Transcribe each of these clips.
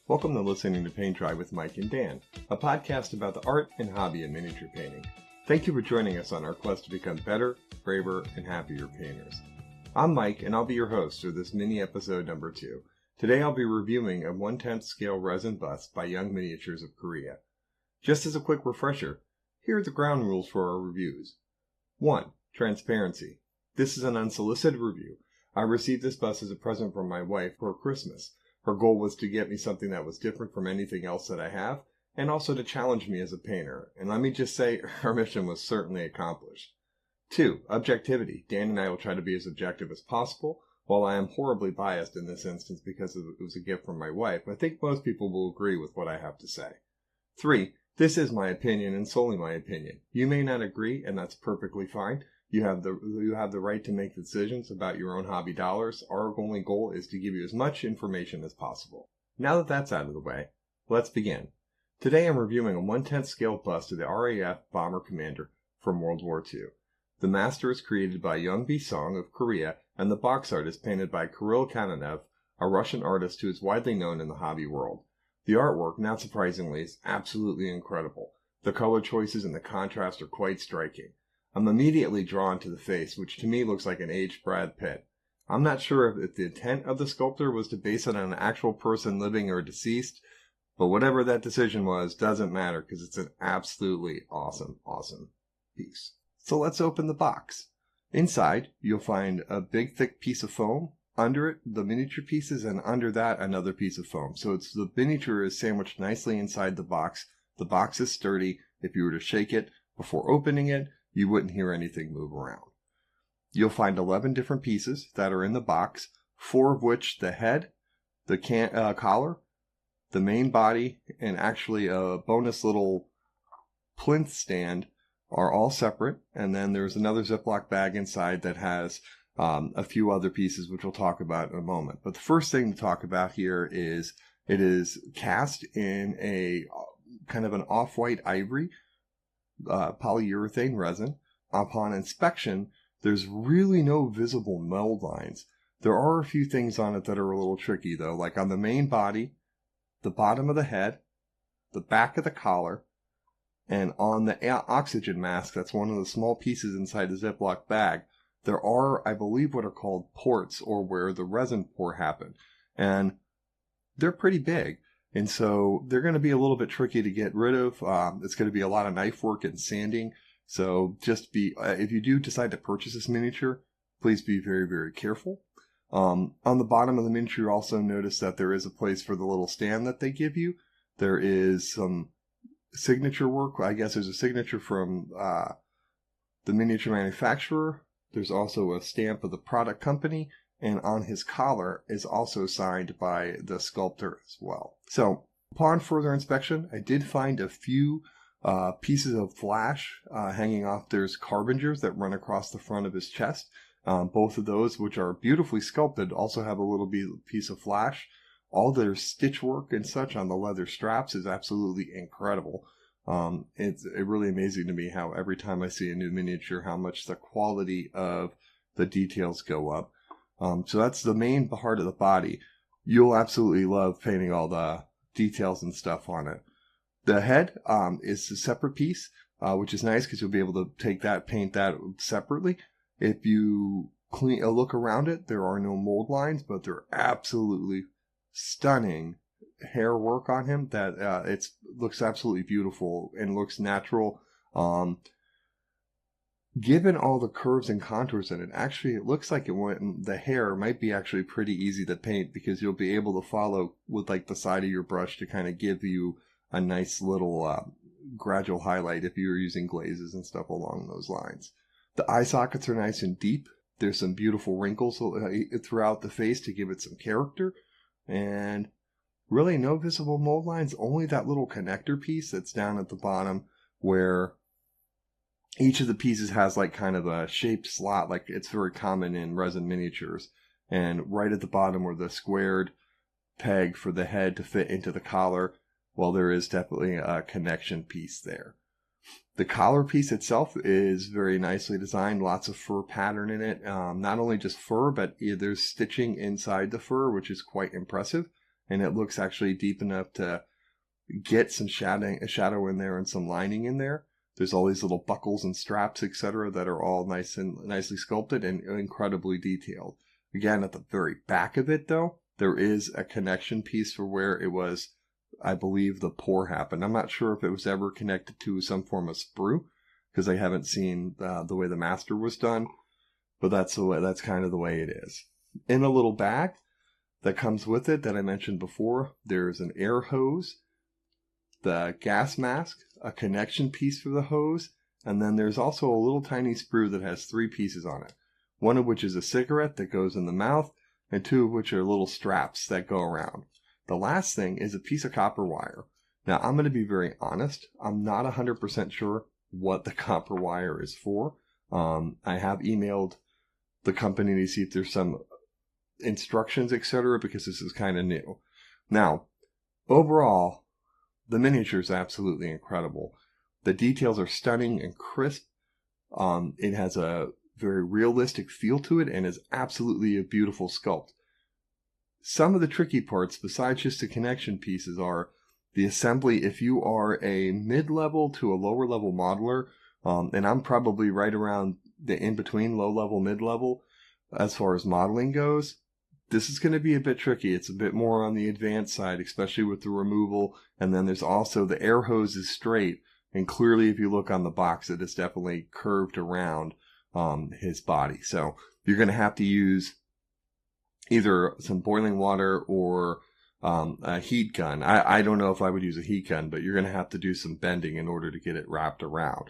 Welcome to listening to Paint Dry with Mike and Dan, a podcast about the art and hobby of miniature painting. Thank you for joining us on our quest to become better, braver, and happier painters. I'm Mike, and I'll be your host for this mini episode number 2. Today I'll be reviewing a 1/10 scale resin bust by Young Miniatures of Korea. Just as a quick refresher, here are the ground rules for our reviews. 1. Transparency. This is an unsolicited review. I received this bust as a present from my wife for Christmas. Her goal was to get me something that was different from anything else that I have, and also to challenge me as a painter. And let me just say, her mission was certainly accomplished. 2. Objectivity. Dan and I will try to be as objective as possible. While I am horribly biased in this instance because it was a gift from my wife, I think most people will agree with what I have to say. 3. This is my opinion and solely my opinion. You may not agree, and that's perfectly fine. You have the right to make decisions about your own hobby dollars. Our only goal is to give you as much information as possible. Now that that's out of the way, let's begin. Today I'm reviewing a 1/10 scale bust of the RAF bomber commander from World War II. The master is created by Young Song of Korea, and the box art is painted by Kirill Kananev, a Russian artist who is widely known in the hobby world. The artwork, not surprisingly, is absolutely incredible. The color choices and the contrast are quite striking. I'm immediately drawn to the face, which to me looks like an aged Brad Pitt. I'm not sure if the intent of the sculptor was to base it on an actual person living or deceased, but whatever that decision was doesn't matter because it's an absolutely awesome piece. So let's open the box. Inside, you'll find a big thick piece of foam. Under it, the miniature pieces, and under that, another piece of foam. So the miniature is sandwiched nicely inside the box. The box is sturdy. If you were to shake it before opening it, you wouldn't hear anything move around. You'll find 11 different pieces that are in the box, 4 of which the head, the collar, the main body, and actually a bonus little plinth stand are all separate. And then there's another Ziploc bag inside that has a few other pieces, which we'll talk about in a moment. But the first thing to talk about here is it is cast in a kind of an off-white ivory polyurethane resin. Upon inspection, there's really no visible mold lines. There are a few things on it that are a little tricky though, like on the main body, the bottom of the head, the back of the collar, and on the oxygen mask, that's one of the small pieces inside the Ziploc bag, there are, I believe, what are called ports, or where the resin pour happened. And they're pretty big. And so they're going to be a little bit tricky to get rid of. It's going to be a lot of knife work and sanding. So just if you do decide to purchase this miniature, please be very, very careful. On the bottom of the miniature, you also notice that there is a place for the little stand that they give you. There is some signature work. I guess there's a signature from the miniature manufacturer. There's also a stamp of the product company. And on his collar is also signed by the sculptor as well. So upon further inspection, I did find a few pieces of flash hanging off. There's carbingers that run across the front of his chest. Both of those, which are beautifully sculpted, also have a little piece of flash. All their stitch work and such on the leather straps is absolutely incredible. It's really amazing to me how every time I see a new miniature, how much the quality of the details go up. So that's the main part of the body. You'll absolutely love painting all the details and stuff on it. The head is a separate piece, which is nice because you'll be able to paint that separately. If you look around it, there are no mold lines, but they're absolutely stunning hair work on him that it looks absolutely beautiful and looks natural. Given all the curves and contours in it, actually it looks like the hair might be actually pretty easy to paint because you'll be able to follow with like the side of your brush to kind of give you a nice little gradual highlight if you're using glazes and stuff along those lines. The eye sockets are nice and deep. There's some beautiful wrinkles throughout the face to give it some character. And really no visible mold lines, only that little connector piece that's down at the bottom where each of the pieces has like kind of a shaped slot, like it's very common in resin miniatures. And right at the bottom where the squared peg for the head to fit into the collar, well, there is definitely a connection piece there. The collar piece itself is very nicely designed, lots of fur pattern in it. Not only just fur, but there's stitching inside the fur, which is quite impressive. and it looks actually deep enough to get some shadow in there and some lining in there. There's all these little buckles and straps, etc., that are all nicely sculpted and incredibly detailed. Again, at the very back of it, though, there is a connection piece for where it was, I believe, the pour happened. I'm not sure if it was ever connected to some form of sprue, because I haven't seen the way the master was done, but that's kind of the way it is. In a little bag that comes with it that I mentioned before, there's an air hose, the gas mask, a connection piece for the hose, and then there's also a little tiny sprue that has 3 pieces on it. One of which is a cigarette that goes in the mouth, and 2 of which are little straps that go around. The last thing is a piece of copper wire. Now, I'm going to be very honest. I'm not 100% sure what the copper wire is for. I have emailed the company to see if there's some instructions, etc., because this is kind of new. Now, overall, the miniature is absolutely incredible. The details are stunning and crisp. It has a very realistic feel to it and is absolutely a beautiful sculpt. Some of the tricky parts, besides just the connection pieces, are the assembly. If you are a mid-level to a lower-level modeler, and I'm probably right around the in-between low-level, mid-level as far as modeling goes, this is going to be a bit tricky. It's a bit more on the advanced side, especially with the removal. And then there's also the air hose is straight. And clearly, if you look on the box, it is definitely curved around his body. So you're going to have to use either some boiling water or a heat gun. I don't know if I would use a heat gun, but you're going to have to do some bending in order to get it wrapped around.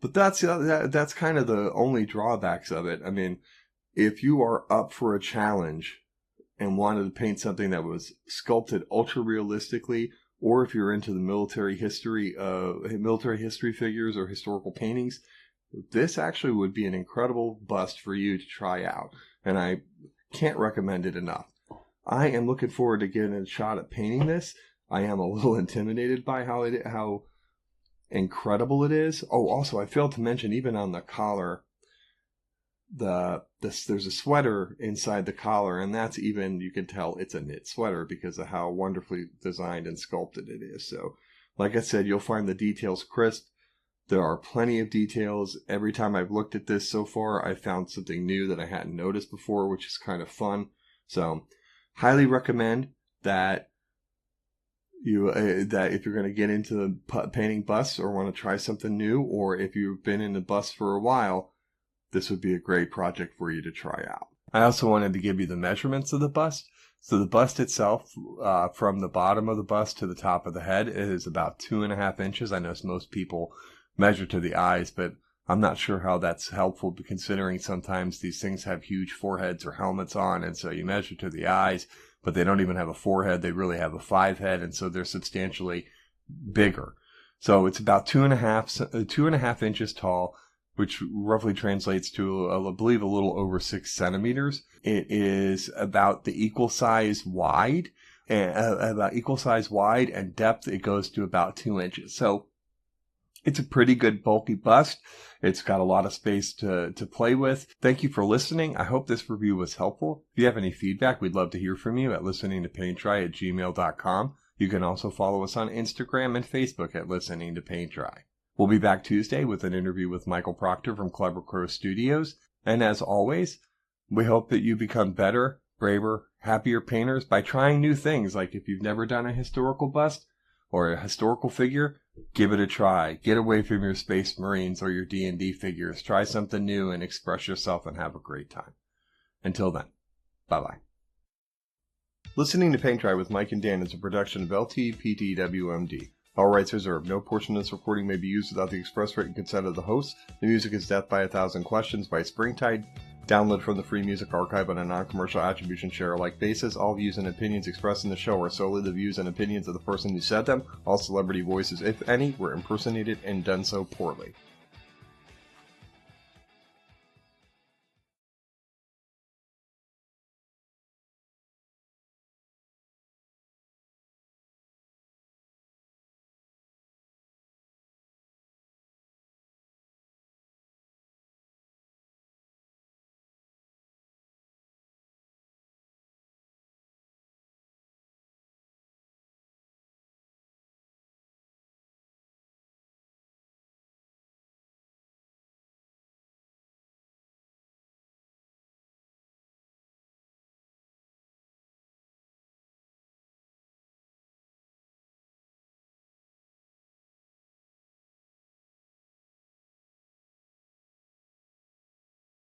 But that's kind of the only drawbacks of it. I mean, if you are up for a challenge and wanted to paint something that was sculpted ultra realistically, or if you're into the military history figures or historical paintings, this actually would be an incredible bust for you to try out. And I can't recommend it enough. I am looking forward to getting a shot at painting this. I am a little intimidated by how incredible it is. Oh, also, I failed to mention, even on the collar, there's a sweater inside the collar, and that's even, you can tell it's a knit sweater because of how wonderfully designed and sculpted it is. So, like I said, you'll find the details crisp. There are plenty of details. Every time I've looked at this so far, I found something new that I hadn't noticed before, which is kind of fun. So, highly recommend that that if you're going to get into painting busts or want to try something new, or if you've been in the bust for a while, this would be a great project for you to try out. I also wanted to give you the measurements of the bust. So the bust itself, from the bottom of the bust to the top of the head, is about 2.5 inches. I know most people measure to the eyes, but I'm not sure how that's helpful, considering sometimes these things have huge foreheads or helmets on, and so you measure to the eyes, but they don't even have a forehead. They really have a 5 head, and so they're substantially bigger. So it's about 2.5 inches tall, which roughly translates to, I believe, a little over 6 centimeters. It is about the equal size wide, and depth it goes to about 2 inches. So it's a pretty good bulky bust. It's got a lot of space to play with. Thank you for listening. I hope this review was helpful. If you have any feedback, we'd love to hear from you at listeningtopainttry@gmail.com. You can also follow us on Instagram and Facebook at Listening to Paint Dry. We'll be back Tuesday with an interview with Michael Proctor from Clever Crow Studios. And as always, we hope that you become better, braver, happier painters by trying new things. Like if you've never done a historical bust or a historical figure, give it a try. Get away from your Space Marines or your D&D figures. Try something new and express yourself and have a great time. Until then, bye-bye. Listening to Paint Dry with Mike and Dan is a production of LTPTWMD. All rights reserved. No portion of this recording may be used without the express written consent of the host. The music is Death by a Thousand Questions by Springtide. Download from the Free Music Archive on a non-commercial attribution share-alike basis. All views and opinions expressed in the show are solely the views and opinions of the person who said them. All celebrity voices, if any, were impersonated and done so poorly.